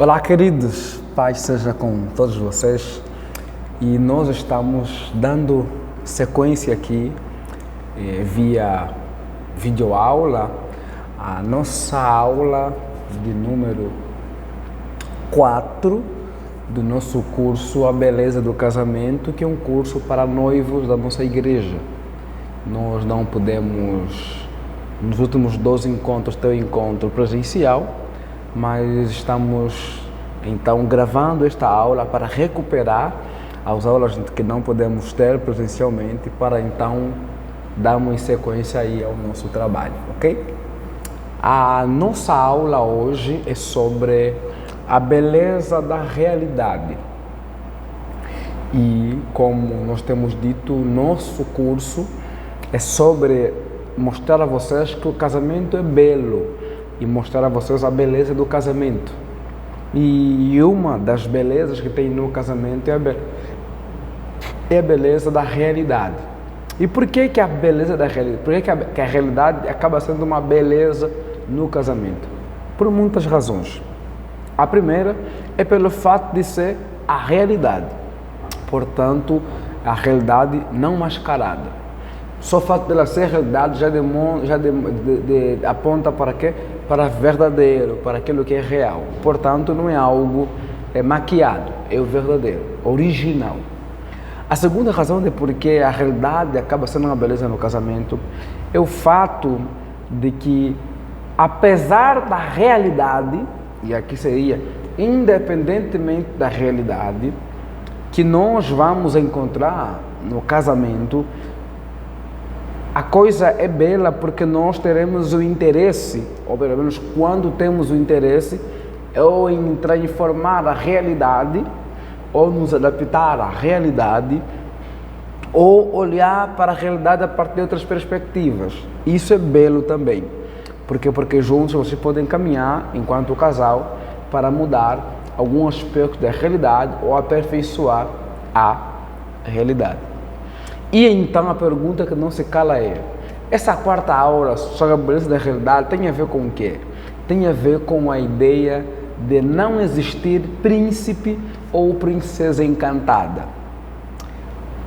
Olá, queridos, paz seja com todos vocês. E nós estamos dando sequência aqui via videoaula, a nossa aula de número 4 do nosso curso A Beleza do Casamento, que é um curso para noivos da nossa igreja. Nós não podemos, nos últimos 12 encontros, ter um encontro presencial, mas estamos então gravando esta aula para recuperar as aulas que não podemos ter presencialmente, para então darmos sequência aí ao nosso trabalho, ok? A nossa aula hoje é sobre a beleza da realidade. E como nós temos dito, nosso curso é sobre mostrar a vocês que o casamento é belo e mostrar a vocês a beleza do casamento. E uma das belezas que tem no casamento é a beleza da realidade. E por que a beleza da realidade? Por que a realidade acaba sendo uma beleza no casamento? Por muitas razões. A primeira é pelo fato de ser a realidade. Portanto, a realidade não mascarada. Só o fato dela ser realidade já aponta para quê? Para verdadeiro, para aquilo que é real. Portanto, não é algo maquiado, é o verdadeiro, original. A segunda razão de por que a realidade acaba sendo uma beleza no casamento é o fato de que, apesar da realidade, e aqui seria independentemente da realidade, que nós vamos encontrar no casamento, a coisa é bela porque nós teremos o interesse, ou pelo menos quando temos o interesse, ou em transformar a realidade, ou nos adaptar à realidade, ou olhar para a realidade a partir de outras perspectivas. Isso é belo também. Porque juntos vocês podem caminhar, enquanto casal, para mudar algum aspecto da realidade ou aperfeiçoar a realidade. E então a pergunta que não se cala é: essa quarta aula sobre a beleza da realidade tem a ver com o quê? Tem a ver com a ideia de não existir príncipe ou princesa encantada.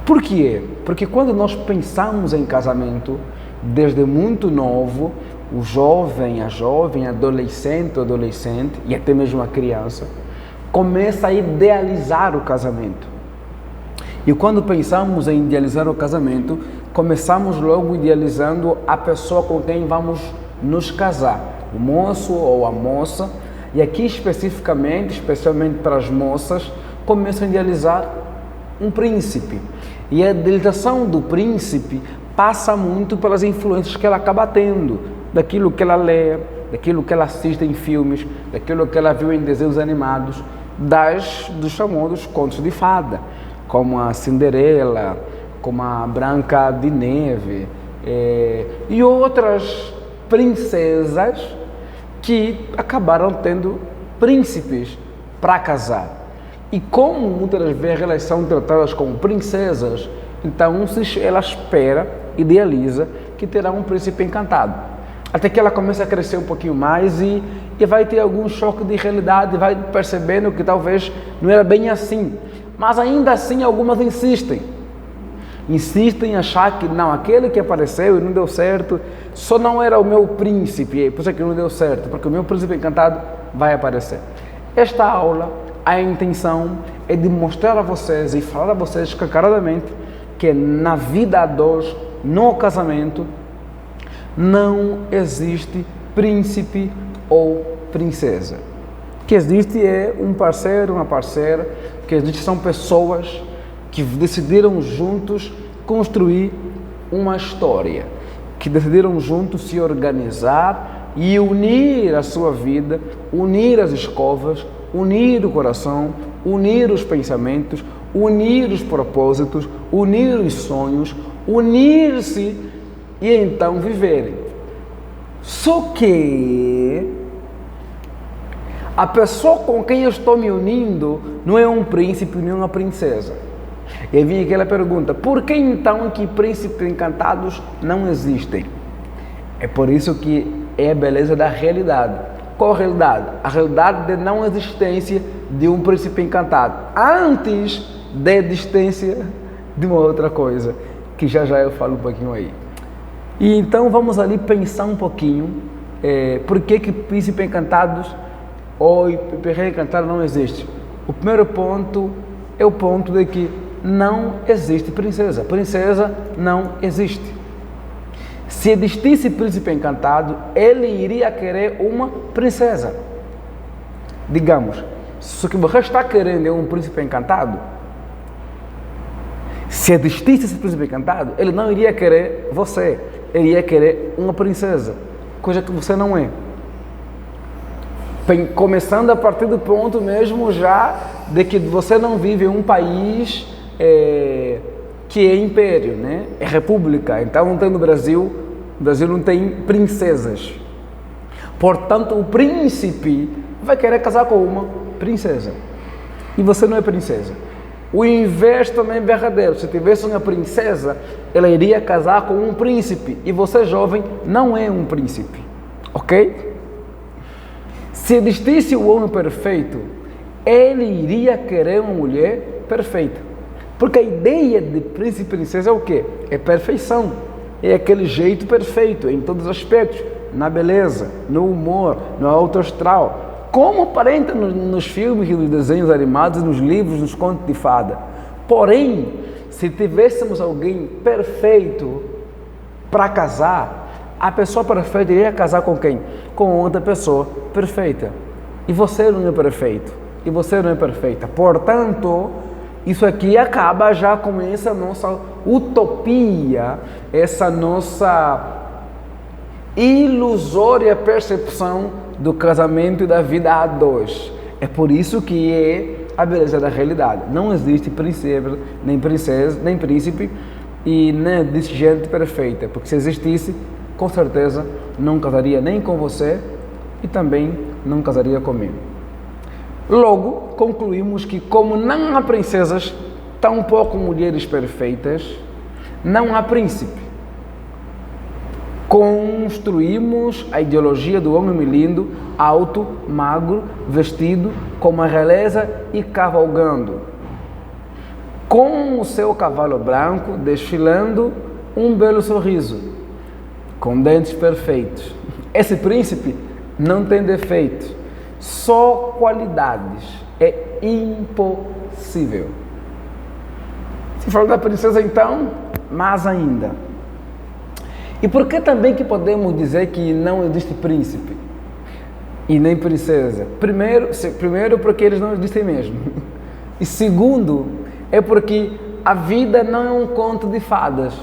Por quê? Porque quando nós pensamos em casamento, desde muito novo, o jovem, a jovem, adolescente, e até mesmo a criança, começa a idealizar o casamento. E quando pensamos em idealizar o casamento, começamos logo idealizando a pessoa com quem vamos nos casar, o moço ou a moça, e aqui especificamente, especialmente para as moças, começam a idealizar um príncipe. E a idealização do príncipe passa muito pelas influências que ela acaba tendo, daquilo que ela lê, daquilo que ela assiste em filmes, daquilo que ela viu em desenhos animados, dos famosos contos de fada, como a Cinderela, como a Branca de Neve, e outras princesas que acabaram tendo príncipes para casar. E como muitas vezes elas são tratadas como princesas, então ela espera, idealiza, que terá um príncipe encantado. Até que ela começa a crescer um pouquinho mais e vai ter algum choque de realidade, vai percebendo que talvez não era bem assim. Mas ainda assim algumas insistem em achar que não, aquele que apareceu e não deu certo, só não era o meu príncipe, por isso é que não deu certo, porque o meu príncipe encantado vai aparecer. Esta aula, a intenção é de mostrar a vocês e falar a vocês escancaradamente que na vida a dois, no casamento, não existe príncipe ou princesa. O que existe é um parceiro, uma parceira, o que existe são pessoas que decidiram juntos construir uma história, que decidiram juntos se organizar e unir a sua vida, unir as escovas, unir o coração, unir os pensamentos, unir os propósitos, unir os sonhos, unir-se e então viverem. Só que a pessoa com quem eu estou me unindo não é um príncipe nem uma princesa. E aí vem aquela pergunta: por que então que príncipes encantados não existem? É por isso que é a beleza da realidade. Qual a realidade? A realidade de não existência de um príncipe encantado, antes da existência de uma outra coisa, que já eu falo um pouquinho aí. E então vamos ali pensar um pouquinho, por que príncipe encantados ou príncipe encantado não existe. O primeiro ponto é o ponto de que não existe princesa. Princesa não existe. Se existisse príncipe encantado, ele iria querer uma princesa. Digamos, se o que você está querendo é um príncipe encantado, se existisse esse príncipe encantado, ele não iria querer você, ele iria querer uma princesa, coisa que você não é. Começando a partir do ponto mesmo já de que você não vive em um país que é império, né? É república, então não tem no Brasil não tem princesas. Portanto, o príncipe vai querer casar com uma princesa. E você não é princesa. O inverso também é verdadeiro. Se tivesse uma princesa, ela iria casar com um príncipe. E você, jovem, não é um príncipe. Ok? Se existisse o homem perfeito, ele iria querer uma mulher perfeita. Porque a ideia de príncipe e princesa é o quê? É perfeição. É aquele jeito perfeito em todos os aspectos, na beleza, no humor, no alto astral, como aparenta nos filmes e nos desenhos animados, nos livros, nos contos de fada. Porém, se tivéssemos alguém perfeito para casar, a pessoa perfeita iria casar com quem? Com outra pessoa perfeita. E você não é perfeito. E você não é perfeita. Portanto, isso aqui acaba já com essa nossa utopia, essa nossa ilusória percepção do casamento e da vida a dois. É por isso que é a beleza da realidade. Não existe princesa, nem príncipe e nem existe gente perfeita, porque se existisse, com certeza não casaria nem com você e também não casaria comigo. Logo, concluímos que como não há princesas, tampouco mulheres perfeitas, não há príncipe. Construímos a ideologia do homem lindo, alto, magro, vestido com uma realeza e cavalgando, com o seu cavalo branco desfilando um belo sorriso, com dentes perfeitos. Esse príncipe não tem defeitos, só qualidades. É impossível. Se falar da princesa, então, mais ainda. E por que também que podemos dizer que não existe príncipe e nem princesa? Primeiro porque eles não existem mesmo. E segundo, é porque a vida não é um conto de fadas.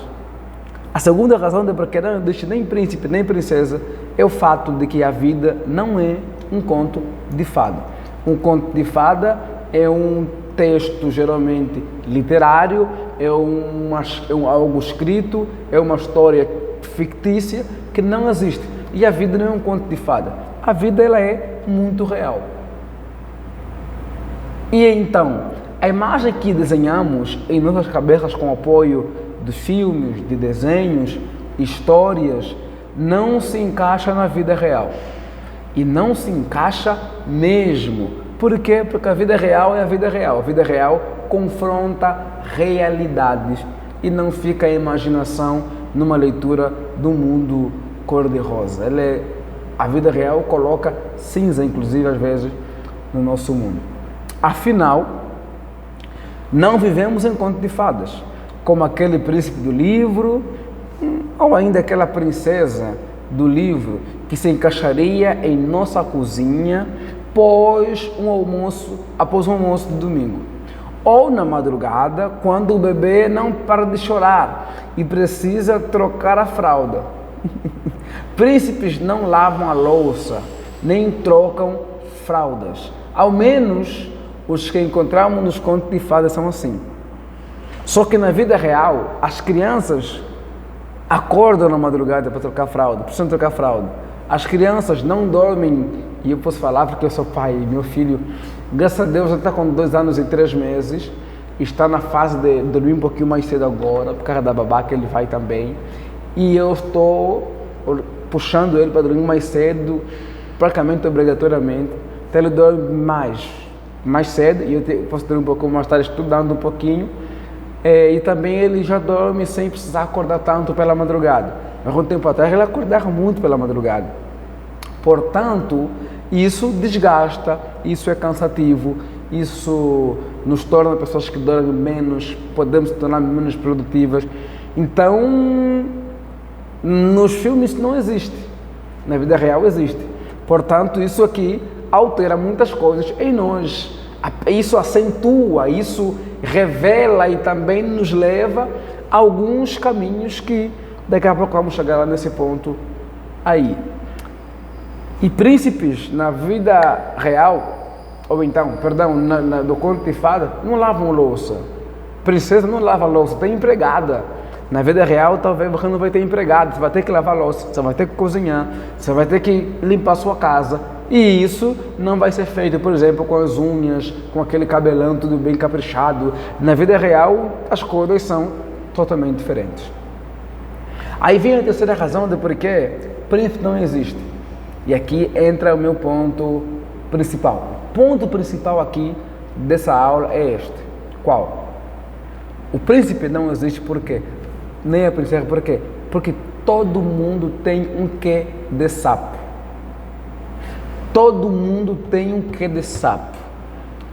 A segunda razão de porque não existe nem príncipe nem princesa é o fato de que a vida não é um conto de fada. Um conto de fada é um texto geralmente literário, é algo escrito, é uma história fictícia que não existe. E a vida não é um conto de fada. A vida ela é muito real. E então, a imagem que desenhamos em nossas cabeças com o apoio de filmes, de desenhos, histórias, não se encaixa na vida real. E não se encaixa mesmo. Por quê? Porque a vida real é a vida real. A vida real confronta realidades e não fica a imaginação numa leitura do mundo cor-de-rosa. A vida real coloca cinza, inclusive, às vezes, no nosso mundo. Afinal, não vivemos em conto de fadas, como aquele príncipe do livro, ou ainda aquela princesa do livro que se encaixaria em nossa cozinha após um almoço de domingo. Ou na madrugada, quando o bebê não para de chorar e precisa trocar a fralda. Príncipes não lavam a louça, nem trocam fraldas. Ao menos os que encontramos nos contos de fadas são assim. Só que na vida real, as crianças acordam na madrugada para trocar fralda, precisam trocar fralda. As crianças não dormem, e eu posso falar porque eu sou pai, meu filho, graças a Deus, já está com 2 anos e 3 meses, está na fase de dormir um pouquinho mais cedo agora, por causa da babá que ele vai também, e eu estou puxando ele para dormir mais cedo, praticamente obrigatoriamente, então ele dorme mais cedo, e eu posso ter um pouco mais tarde estudando um pouquinho, e também ele já dorme sem precisar acordar tanto pela madrugada. Algum tempo atrás ele acordava muito pela madrugada. Portanto, isso desgasta, isso é cansativo, isso nos torna pessoas que dormem menos, podemos se tornar menos produtivas. Então, nos filmes não existe, na vida real existe. Portanto, isso aqui altera muitas coisas em nós. Isso acentua, isso revela e também nos leva a alguns caminhos que daqui a pouco vamos chegar lá nesse ponto aí. E príncipes na vida real, ou então, perdão, do conto de fada, não lavam louça. Princesa não lava louça, tem empregada. Na vida real, talvez você não vai ter empregado, você vai ter que lavar louça, você vai ter que cozinhar, você vai ter que limpar a sua casa. E isso não vai ser feito, por exemplo, com as unhas, com aquele cabelão tudo bem caprichado. Na vida real, as coisas são totalmente diferentes. Aí vem a terceira razão de por que príncipe não existe. E aqui entra o meu ponto principal. O ponto principal aqui dessa aula é este. Qual? O príncipe não existe por quê? Nem a princesa por quê? Porque todo mundo tem um quê de sapo. Todo mundo tem um quê de sapo.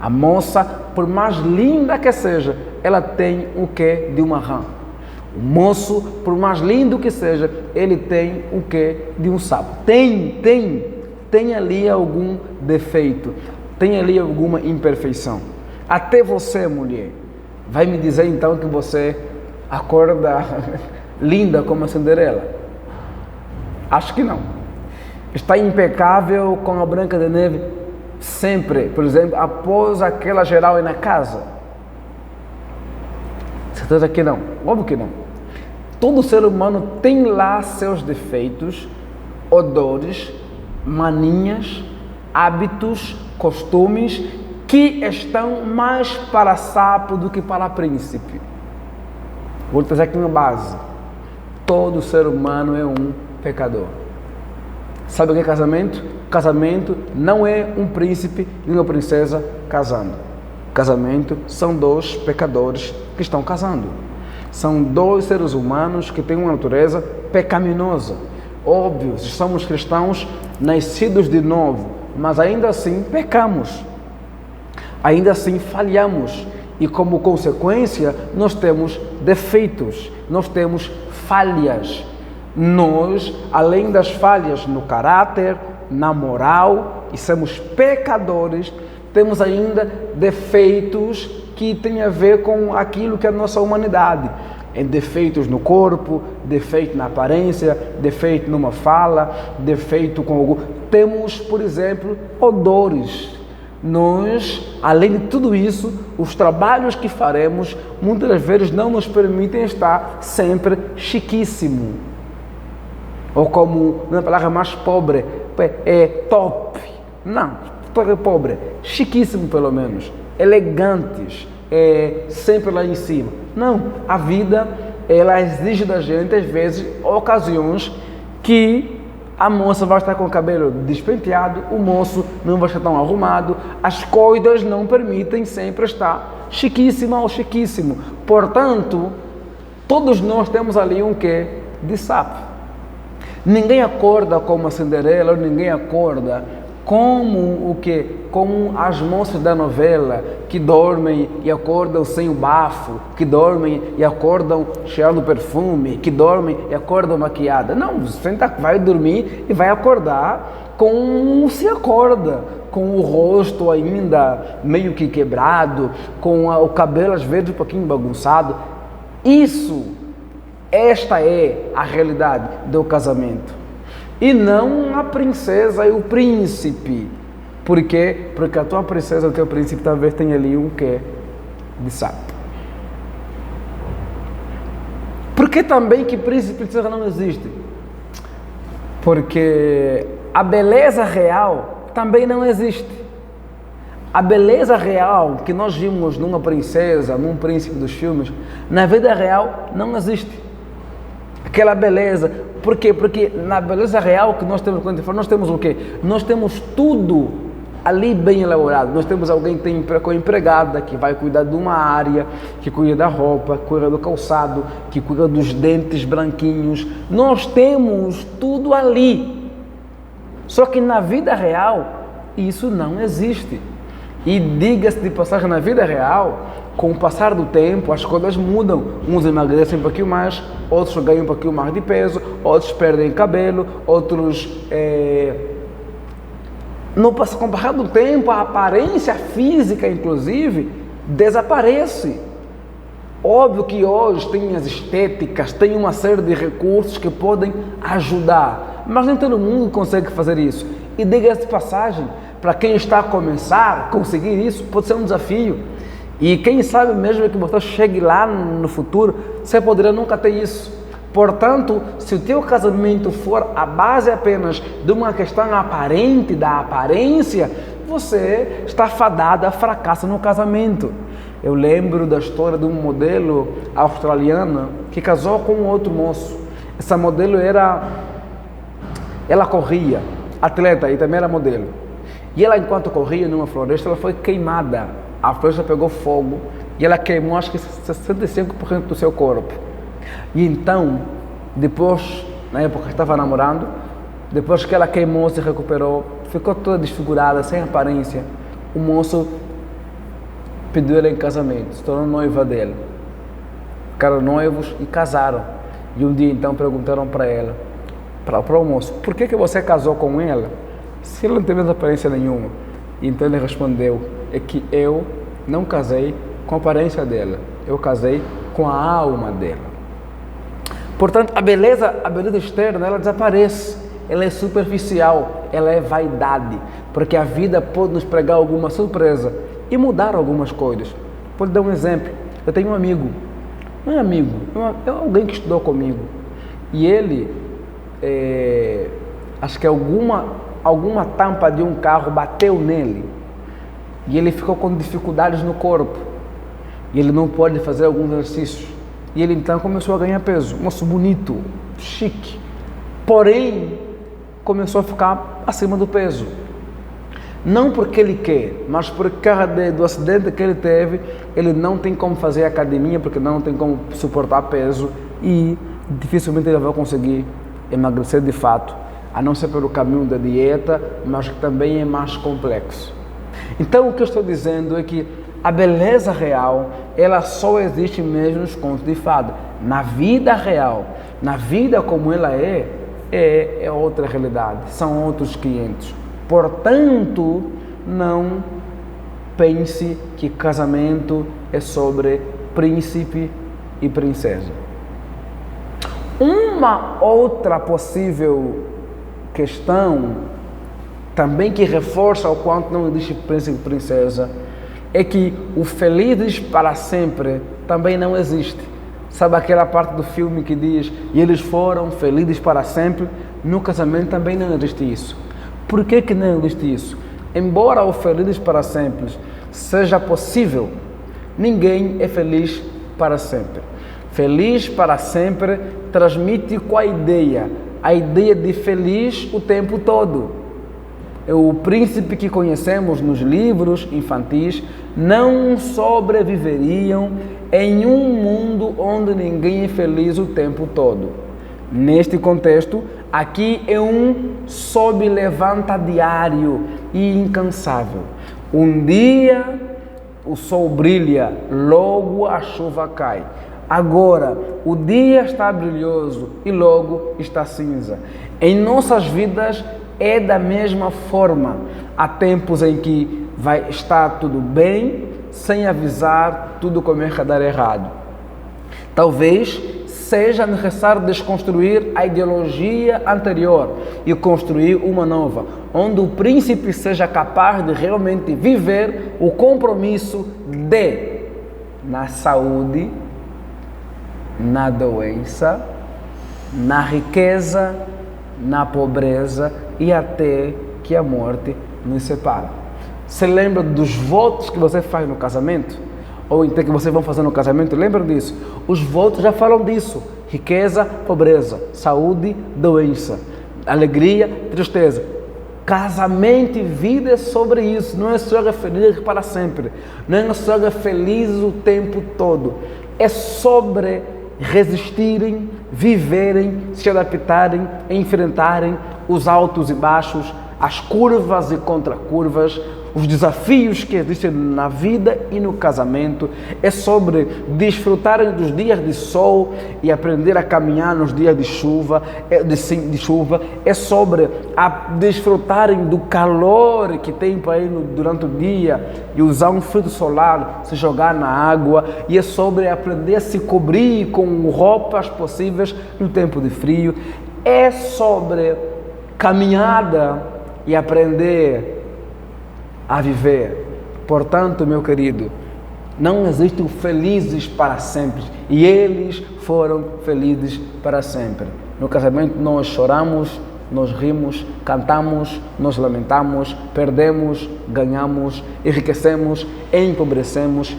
A moça, por mais linda que seja, ela tem o quê de uma rã. O moço, por mais lindo que seja, ele tem o quê de um sapo. Tem ali algum defeito, tem ali alguma imperfeição. Até você, mulher, vai me dizer então que você acorda linda como a Cinderela? Acho que não. Está impecável com a Branca de Neve sempre, por exemplo, após aquela geral ir na casa? Certeza que não, óbvio que não. Todo ser humano tem lá seus defeitos, odores, manias, hábitos, costumes que estão mais para sapo do que para príncipe. Vou trazer aqui uma base. Todo ser humano é um pecador. Sabe o que é casamento? Casamento não é um príncipe e uma princesa casando. Casamento são dois pecadores que estão casando. São dois seres humanos que têm uma natureza pecaminosa. Óbvio, somos cristãos nascidos de novo, mas ainda assim pecamos. Ainda assim falhamos. E como consequência, nós temos defeitos, nós temos falhas. Nós, além das falhas no caráter, na moral, e somos pecadores, temos ainda defeitos que têm a ver com aquilo que é a nossa humanidade. Defeitos no corpo, defeito na aparência, defeito numa fala, defeito com algo. Temos, por exemplo, odores. Nós, além de tudo isso, os trabalhos que faremos, muitas vezes não nos permitem estar sempre chiquíssimo. Ou como, na palavra mais pobre, é top. Não, pobre, chiquíssimo pelo menos, elegantes, sempre lá em cima. Não, a vida, ela exige da gente, às vezes, ocasiões que a moça vai estar com o cabelo despenteado, o moço não vai estar tão arrumado, as coisas não permitem sempre estar chiquíssima ou chiquíssimo. Portanto, todos nós temos ali um quê de sapo. Ninguém acorda como a Cinderela, ninguém acorda como as moças da novela que dormem e acordam sem o bafo, que dormem e acordam cheirando perfume, que dormem e acordam maquiada. Não, você vai dormir e vai acordar como se acorda, com o rosto ainda meio que quebrado, com o cabelo às vezes um pouquinho bagunçado. Esta é a realidade do casamento. E não a princesa e o príncipe. Por quê? Porque a tua princesa e o teu príncipe talvez tenha ali um quê de sapo. Por que também que príncipe e princesa não existe? Porque a beleza real também não existe. A beleza real que nós vimos numa princesa, num príncipe dos filmes, na vida real não existe. Aquela beleza, Por quê? Porque na beleza real que nós temos, quando nós temos o quê? Nós temos tudo ali bem elaborado. Nós temos alguém que tem com empregada, que vai cuidar de uma área, que cuida da roupa, cuida do calçado, que cuida dos dentes branquinhos. Nós temos tudo ali. Só que na vida real, isso não existe. E diga-se de passagem, na vida real, com o passar do tempo, as coisas mudam. Uns emagrecem um pouquinho mais, outros ganham um pouquinho mais de peso, outros perdem cabelo, outros... Com o passar do tempo, a aparência física, inclusive, desaparece. Óbvio que hoje tem as estéticas, tem uma série de recursos que podem ajudar, mas nem todo mundo consegue fazer isso. E diga-se de passagem, para quem está a começar, conseguir isso pode ser um desafio. E quem sabe mesmo que você chegue lá no futuro, você poderia nunca ter isso. Portanto, se o teu casamento for a base apenas de uma questão aparente, da aparência, você está fadado a fracasso no casamento. Eu lembro da história de um modelo australiana que casou com um outro moço. Essa modelo ela corria, atleta e também era modelo. E ela, enquanto corria numa floresta, ela foi queimada. A floresta pegou fogo e ela queimou acho que 65% do seu corpo. E então, depois, na época que estava namorando, depois que ela queimou, se recuperou, ficou toda desfigurada, sem aparência, o moço pediu ela em casamento, se tornou noiva dele. Ficaram noivos e casaram. E um dia então perguntaram para ela, para o moço, por que você casou com ela se ela não teve aparência nenhuma? E então ele respondeu, é que eu não casei com a aparência dela, eu casei com a alma dela. Portanto, a beleza externa, ela desaparece, ela é superficial, ela é vaidade, porque a vida pode nos pregar alguma surpresa e mudar algumas coisas. Vou dar um exemplo, eu tenho um amigo, não é amigo, é alguém que estudou comigo, e ele, acho que alguma tampa de um carro bateu nele, e ele ficou com dificuldades no corpo, e ele não pode fazer alguns exercícios. E ele então começou a ganhar peso, moço bonito, chique, porém começou a ficar acima do peso. Não porque ele quer, mas por causa do acidente que ele teve, ele não tem como fazer academia, porque não tem como suportar peso e dificilmente ele vai conseguir emagrecer de fato, a não ser pelo caminho da dieta, mas que também é mais complexo. Então o que eu estou dizendo é que a beleza real, ela só existe mesmo nos contos de fada. Na vida real, na vida como ela é outra realidade, são outros 500. Portanto, não pense que casamento é sobre príncipe e princesa. Uma outra possível questão, também que reforça o quanto não existe príncipe e princesa, é que o felizes para sempre também não existe. Sabe aquela parte do filme que diz e eles foram felizes para sempre? No casamento também não existe isso. Por que não existe isso? Embora o felizes para sempre seja possível, ninguém é feliz para sempre. Feliz para sempre transmite qual a ideia? A ideia de feliz o tempo todo. O príncipe que conhecemos nos livros infantis não sobreviveriam em um mundo onde ninguém é feliz o tempo todo. Neste contexto, aqui é um sobe e levanta diário e incansável. Um dia o sol brilha, logo a chuva cai. Agora, o dia está brilhoso e logo está cinza. Em nossas vidas, é da mesma forma. Há tempos em que vai estar tudo bem, sem avisar, tudo começa a dar errado. Talvez seja necessário desconstruir a ideologia anterior e construir uma nova, onde o príncipe seja capaz de realmente viver o compromisso de, na saúde, na doença, na riqueza, na pobreza e até que a morte nos separa. Você lembra dos votos que você faz no casamento? ou então que vocês vão fazer no casamento, lembra disso? Os votos já falam disso. Riqueza, pobreza, saúde, doença, alegria, tristeza. Casamento e vida é sobre isso. Não é só feliz para sempre. Não é só feliz o tempo todo. É sobre resistirem, viverem, se adaptarem, enfrentarem os altos e baixos, as curvas e contracurvas, os desafios que existem na vida e no casamento. É sobre desfrutarem dos dias de sol e aprender a caminhar nos dias de chuva, É sobre desfrutarem do calor que tem para ir durante o dia e usar um filtro solar, se jogar na água. E é sobre aprender a se cobrir com roupas possíveis no tempo de frio. É sobre caminhada e aprender a viver. Portanto, meu querido, não existem felizes para sempre, e eles foram felizes para sempre. No casamento nós choramos, nós rimos, cantamos, nós lamentamos, perdemos, ganhamos, enriquecemos, empobrecemos,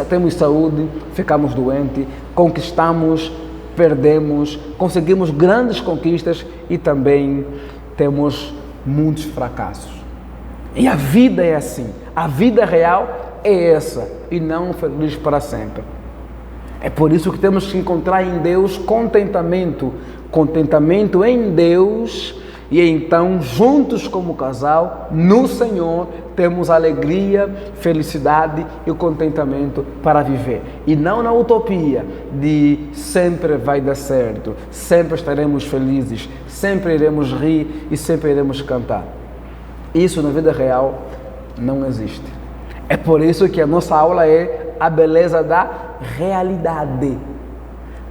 temos saúde, ficamos doentes, conquistamos, perdemos, conseguimos grandes conquistas e também temos muitos fracassos. E a vida é assim, a vida real é essa, e não feliz para sempre. É por isso que temos que encontrar em Deus contentamento em Deus, e então, juntos como casal, no Senhor, temos alegria, felicidade e contentamento para viver. E não na utopia de sempre vai dar certo, sempre estaremos felizes, sempre iremos rir e sempre iremos cantar. Isso na vida real não existe. É por isso que a nossa aula é a beleza da realidade.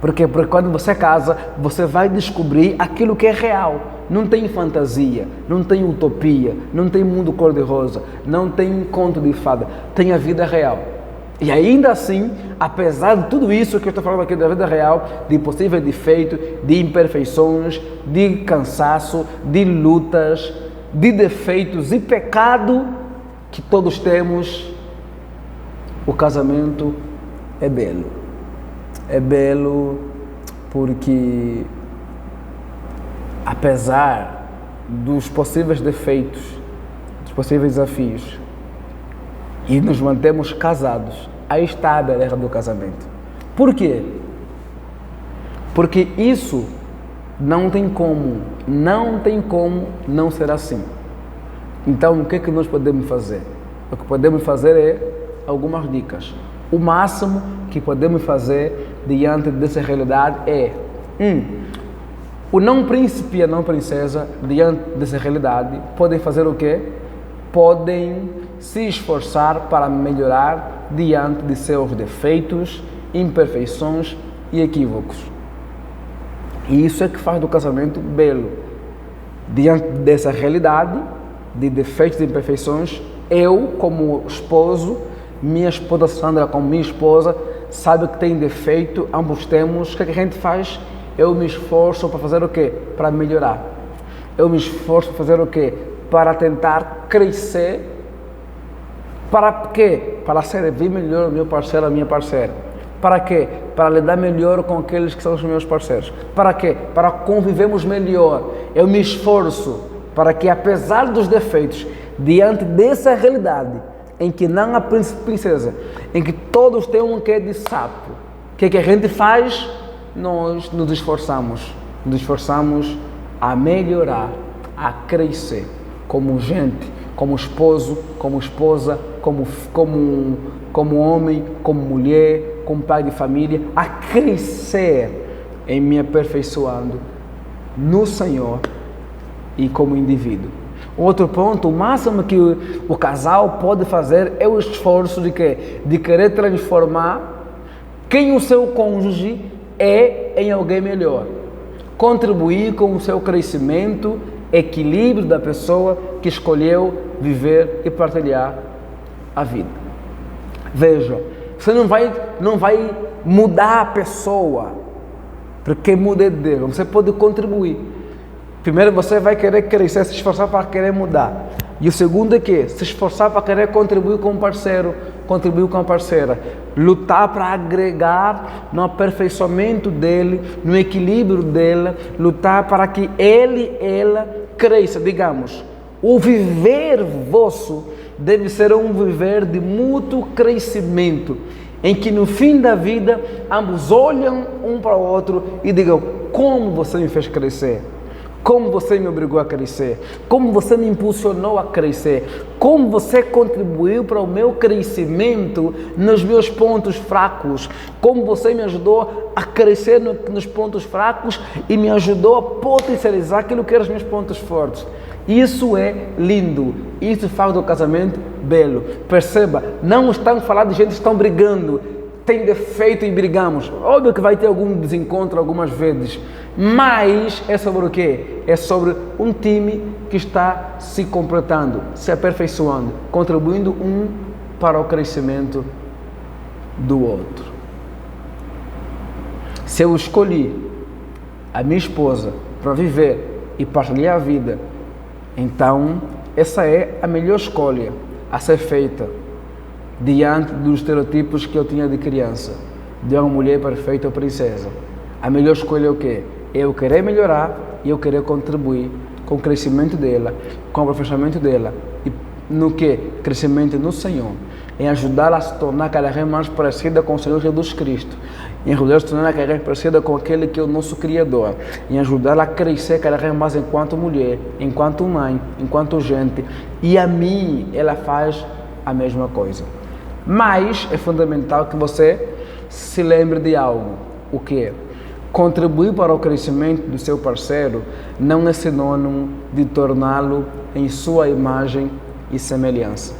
Porque quando você casa, você vai descobrir aquilo que é real. Não tem fantasia, não tem utopia, não tem mundo cor-de-rosa, não tem conto de fada, tem a vida real. E ainda assim, apesar de tudo isso que eu estou falando aqui da vida real, de possível defeito, de imperfeições, de cansaço, de lutas, de defeitos e pecado que todos temos, o casamento é belo. É belo porque, apesar dos possíveis defeitos, dos possíveis desafios, e nos mantemos casados, aí está a beleza do casamento. Por quê? Porque isso não tem como não ser assim. Então, o que é que nós podemos fazer? O que podemos fazer é algumas dicas. O máximo que podemos fazer diante dessa realidade é o não príncipe e a não princesa, diante dessa realidade, podem fazer o quê? Podem se esforçar para melhorar diante de seus defeitos, imperfeições e equívocos. E isso é que faz do casamento belo. Diante dessa realidade de defeitos e imperfeições, eu, como esposo, minha esposa Sandra, como minha esposa, sabe que tem defeito, ambos temos. O que a gente faz? Eu me esforço para fazer o quê? Para melhorar. Eu me esforço para fazer o quê? Para tentar crescer. Para quê? Para servir melhor o meu parceiro, a minha parceira. Para quê? Para lidar melhor com aqueles que são os meus parceiros. Para quê? Para convivermos melhor. Eu me esforço para que, apesar dos defeitos, diante dessa realidade, em que não há princesa, em que todos têm um quê de sapo, o que é que a gente faz? Nós nos esforçamos a melhorar, a crescer, como gente, como esposo, como esposa, como homem, como mulher, como pai de família, a crescer em me aperfeiçoando no Senhor e como indivíduo. Outro ponto, o máximo que o casal pode fazer é o esforço de quê? De querer transformar quem o seu cônjuge é em alguém melhor. Contribuir com o seu crescimento, equilíbrio da pessoa que escolheu viver e partilhar a vida. Veja, você não vai mudar a pessoa, porque muda é Deus. Você pode contribuir. Primeiro você vai querer crescer, se esforçar para querer mudar. E o segundo é que se esforçar para querer contribuir com o parceiro, contribuir com a parceira. lutar para agregar no aperfeiçoamento dele, no equilíbrio dela, lutar para que ele e ela cresça. Digamos, o viver vosso deve ser um viver de mútuo crescimento, em que no fim da vida ambos olham um para o outro e digam: como você me fez crescer, como você me obrigou a crescer, como você me impulsionou a crescer, como você contribuiu para o meu crescimento nos meus pontos fracos, como você me ajudou a crescer nos pontos fracos e me ajudou a potencializar aquilo que eram os meus pontos fortes. Isso é lindo, isso faz do casamento belo. Perceba, não estamos falando de gente que estão brigando, tem defeito e brigamos. Óbvio que vai ter algum desencontro algumas vezes, mas é sobre o quê? É sobre um time que está se completando, se aperfeiçoando, contribuindo um para o crescimento do outro. Se eu escolhi a minha esposa para viver e partilhar a vida, então essa é a melhor escolha a ser feita diante dos estereotipos que eu tinha de criança, de uma mulher perfeita ou princesa. A melhor escolha é o quê? Eu querer melhorar e eu querer contribuir com o crescimento dela, com o aperfeiçoamento dela. E no que? Crescimento no Senhor. Em ajudá-la a se tornar cada vez mais parecida com o Senhor Jesus Cristo. Em ajudá-la a se tornar cada vez mais parecida com aquele que é o nosso Criador. Em ajudá-la a crescer cada vez mais enquanto mulher, enquanto mãe, enquanto gente. E a mim, ela faz a mesma coisa. Mas é fundamental que você se lembre de algo. O que? Contribuir para o crescimento do seu parceiro não é sinônimo de torná-lo em sua imagem e semelhança.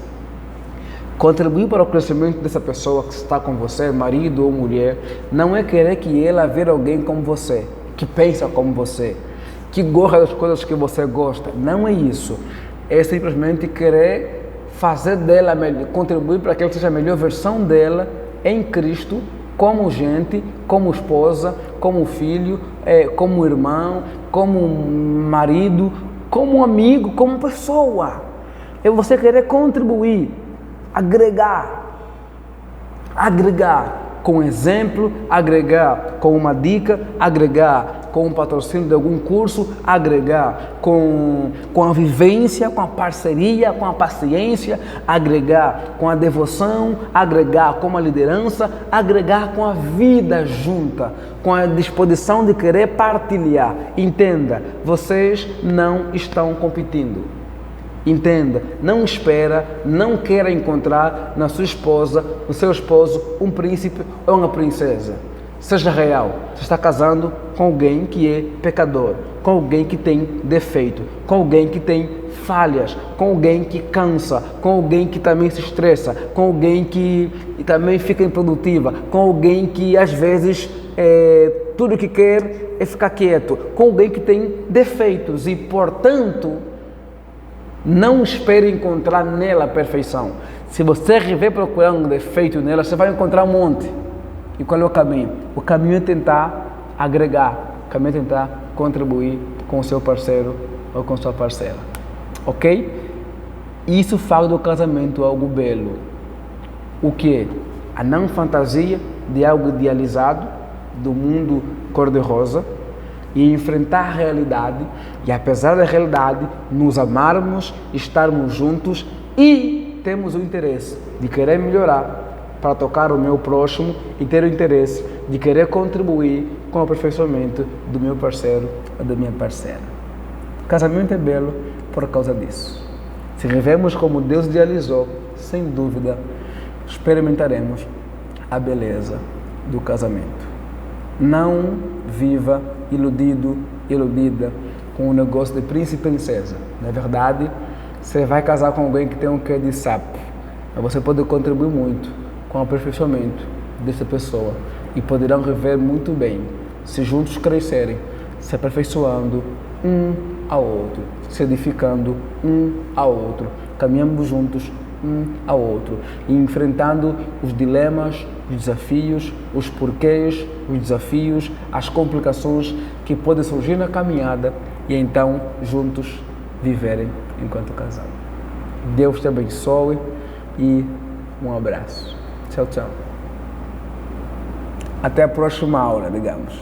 Contribuir para o crescimento dessa pessoa que está com você, marido ou mulher, não é querer que ela veja alguém como você, que pensa como você, que gosta das coisas que você gosta. Não é isso. É simplesmente querer fazer dela, contribuir para que ela seja a melhor versão dela em Cristo, como gente, como esposa, como filho, como irmão, como marido, como amigo, como pessoa. É você querer contribuir, agregar com exemplo, agregar com uma dica, agregar com um patrocínio de algum curso, agregar com a vivência, com a parceria, com a paciência, agregar com a devoção, agregar com a liderança, agregar com a vida junta, com a disposição de querer partilhar. Entenda, vocês não estão competindo. Entenda, não espera, não queira encontrar na sua esposa, no seu esposo, um príncipe ou uma princesa. Seja real, você está casando com alguém que é pecador, com alguém que tem defeito, com alguém que tem falhas, com alguém que cansa, com alguém que também se estressa, com alguém que também fica improdutiva, com alguém que às vezes tudo que quer é ficar quieto, com alguém que tem defeitos e, portanto, não espere encontrar nela a perfeição. Se você rever procurar um defeito nela, você vai encontrar um monte. E qual é o caminho? O caminho é tentar agregar, o caminho é tentar contribuir com o seu parceiro ou com sua parceira. Ok? Isso faz do casamento algo belo. O que? A não fantasia de algo idealizado, do mundo cor-de-rosa, e enfrentar a realidade, e apesar da realidade, nos amarmos, estarmos juntos e temos o interesse de querer melhorar para tocar o meu próximo e ter o interesse de querer contribuir com o aperfeiçoamento do meu parceiro ou da minha parceira. O casamento é belo por causa disso. Se vivemos como Deus idealizou, sem dúvida, experimentaremos a beleza do casamento. Não viva iludido, iludida com o negócio de príncipe e princesa. Na verdade, você vai casar com alguém que tem um quê de sapo. Mas você pode contribuir muito com o aperfeiçoamento dessa pessoa e poderão viver muito bem, se juntos crescerem, se aperfeiçoando um ao outro, se edificando um ao outro, caminhando juntos um ao outro e enfrentando os dilemas, os desafios, os porquês, os desafios, as complicações que podem surgir na caminhada e então juntos viverem enquanto casal. Deus te abençoe e um abraço. Tchau, tchau. Até a próxima aula, digamos.